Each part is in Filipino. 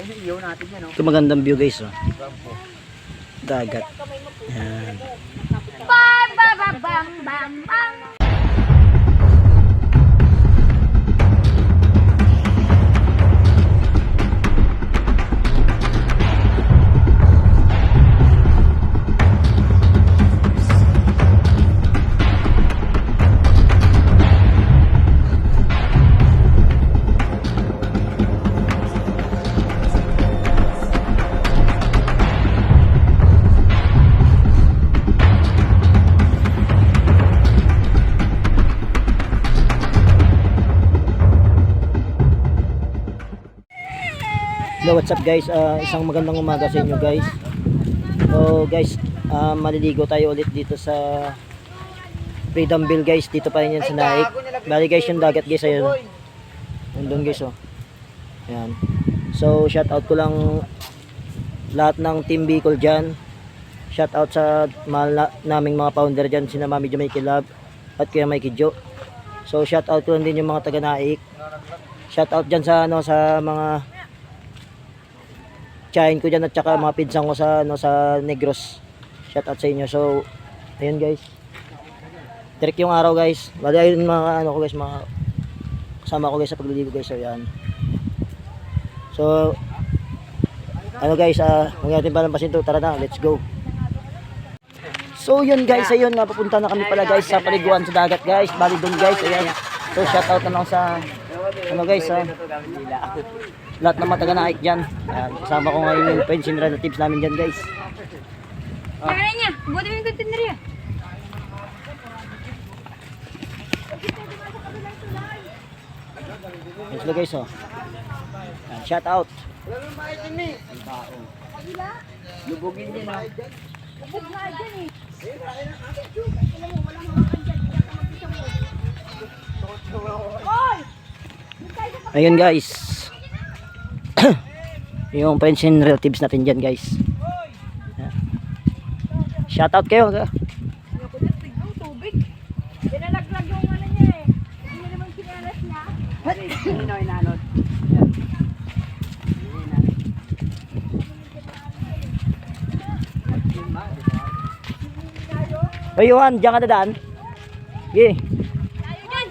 Ito magandang view guys, oh. Dagat. Yan. Bam bam bam bam bam bam. Hello, what's up guys? Isang magandang umaga sa inyo guys. So guys, maliligo tayo ulit dito sa Freedomville guys. Dito pa rin yan sa Naik. Bali guys, yung dagat guys, ayun. Nandun guys, oh. Ayan. So shout out ko lang lahat ng Team Bicol dyan. Shout out sa mahal naming mga founder dyan, sina Mami Jamaica Love at Kuya Mikey Joe. So shout out ko lang din yung mga taga Naik. Shout out dyan sa sa mga tsahin ko dyan at saka mga pinsang ko sa sa Negros. Shout out sa inyo. So ayun guys, direct yung araw guys. Bali ayun mga ko guys, mga kasama ko guys sa pagliligo guys. So yan. So guys, huwag natin palampasin to. Tara na, let's go. So yun guys, ayun, napupunta na kami pala guys sa paliguan sa dagat guys. Bali doon guys, ayan. So shout out na lang sa guys, lahat ng mga taga Naik dyan. Kasama ko ngayon yung friends and relatives namin dyan guys. Kaya niya, buti mo yung container yan. Let's go guys, oh. Shout out. Lubugin din, oh. Lubog na dyan eh. Ayun guys. Yung friends and relatives natin dyan guys. Shout out kayo. Tubig. Pinalaglag yung ano niya eh. Hindi naman kinalas niya. Nino inanod. Oy Johan, diyan ka dadaan. Okay. Tayo dyan.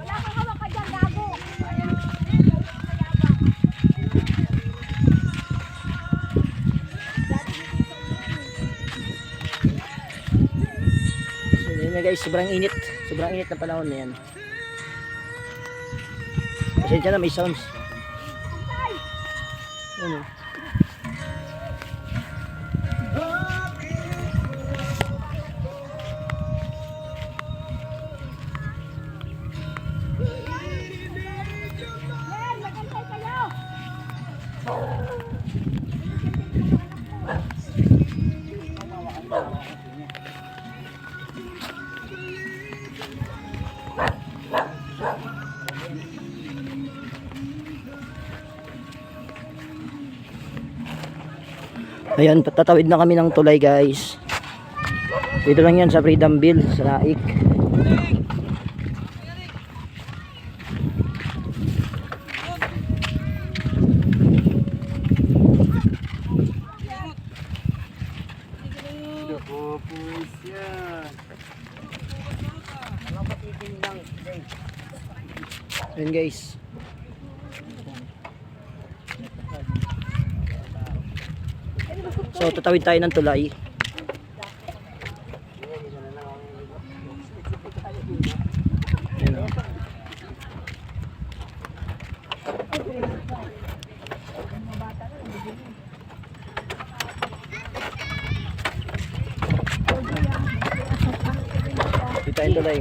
Wala kang hawak ka dyan, gago. So, yun na guys, sobrang init. Sobrang init na panahon na yan. Pasensya na, may sounds. Ano? Magantay kayo. Ayan, tatawid na kami ng tulay guys. Dito lang yan sa Freedomville, sa Naik. Ayan guys. So tatawid tayo ng tulay. Ayan, oh. Dito tayo tulay.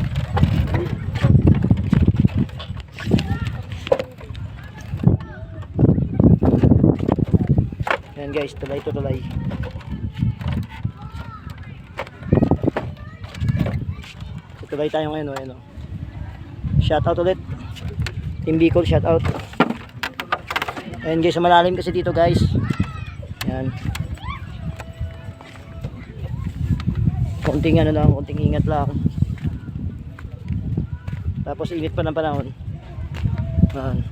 Ayan guys, tulay to tulay. Tulay tayo ngayon, oh, oh. Shout out ulit Team Bicol, shout out. Ayan guys, malalim kasi dito guys. Ayan. Konting ano lang, konting ingat lang. Tapos init pa ng panahon. Ayan.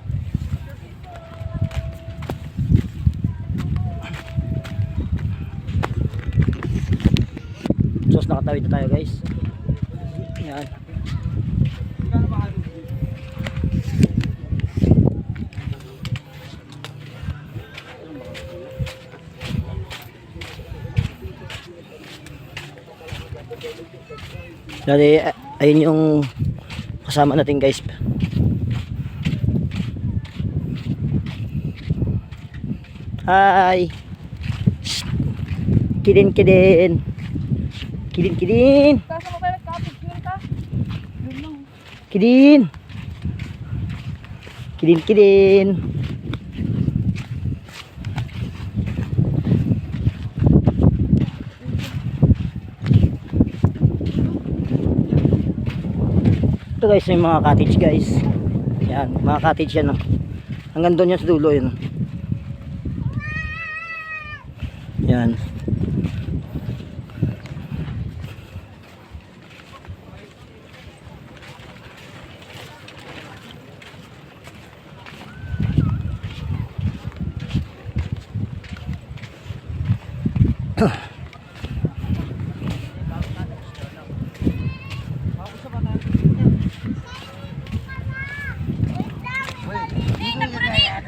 nakatawid na tayo guys. Yan. Dali, ayun yung kasama natin guys. Hi. Shh. Kidin kidin. Kidin kidin. Kaso mo kayo nagka-picture ka? Yun lang. Kidin. Kidin kidin. Ito guys yung mga cottage guys. Yan, mga cottage yan oh. Hanggang doon yan sa dulo yun. Yan.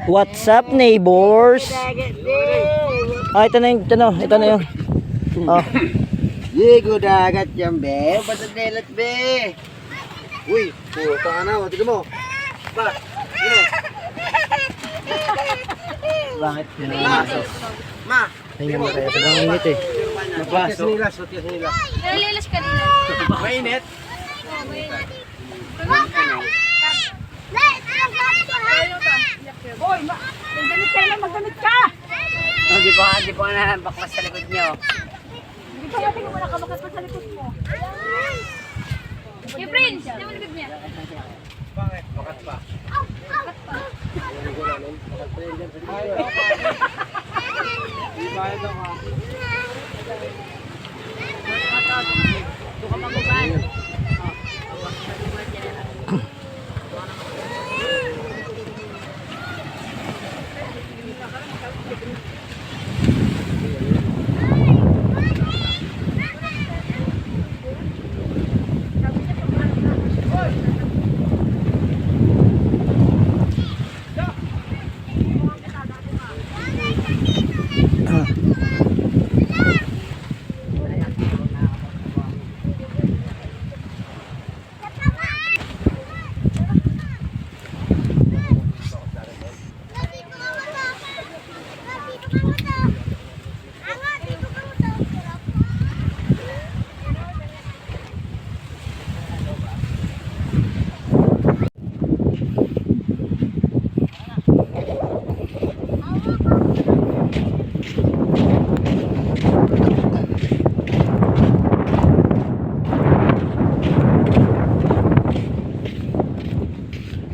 What's up neighbors? Ah, ito na yung, ito na yung. Oh. Ligo dagat yan, be. Patadelat, be. Uy, puta ka na. Tignan mo. Ba, yun. Bakit? Ma. Tingnan mo kaya. Sobrang init eh. Nagbaso. Sotyas nila. Nalilas ka nila. Mainit? Boy, magdamit ka naman, magdamit ka! Hindi po na baklas sa likod nyo. Hindi ka natin kung nakabakas pa sa likod mo. Yung Prince, ano mo likod niya? Bakit? Bakat pa.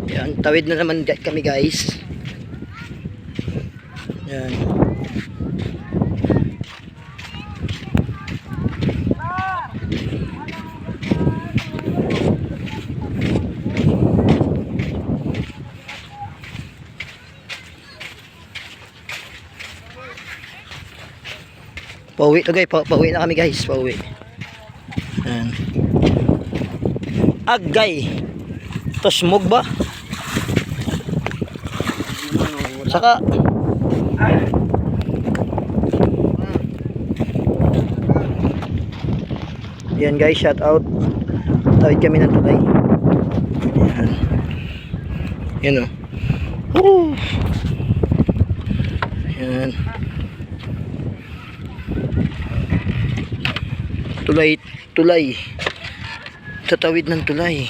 Yan, tawid na naman kami guys. Yan. Pauwi to guys, pauwi na kami guys, pauwi. Yan. Agay. Tosmog ba? Saka yan guys, shout out. Tawid kami ng tulay. Yan. Yan o. Oh. Yan. Tulay, tulay. Tatawid ng tulay.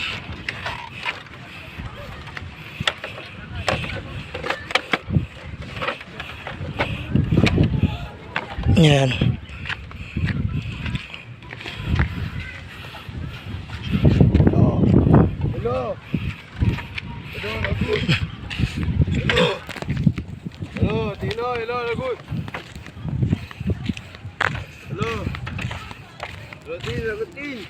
Yan. Hello. Hello, Tino. Hello, good. Hello. Hello, Tino. Good, Tino.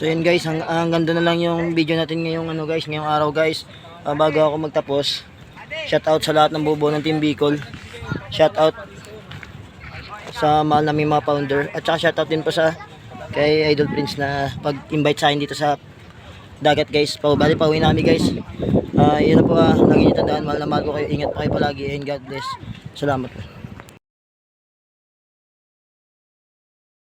So yun guys, hanggang doon na lang yung video natin ngayong ano guys, ngayong araw guys. Bago ako magtapos, shout out sa lahat ng bubuo ng Team Bicol. Shout out sa mahal naming mga founder. At saka shout out din po sa kay Idol Prince na pag-invite sa akin dito sa dagat guys. Bali pauwi namin guys. Yun na po, lagi niyo tandaan, mahal na mahal ko kayo. Ingat po kayo palagi and God bless. Salamat po.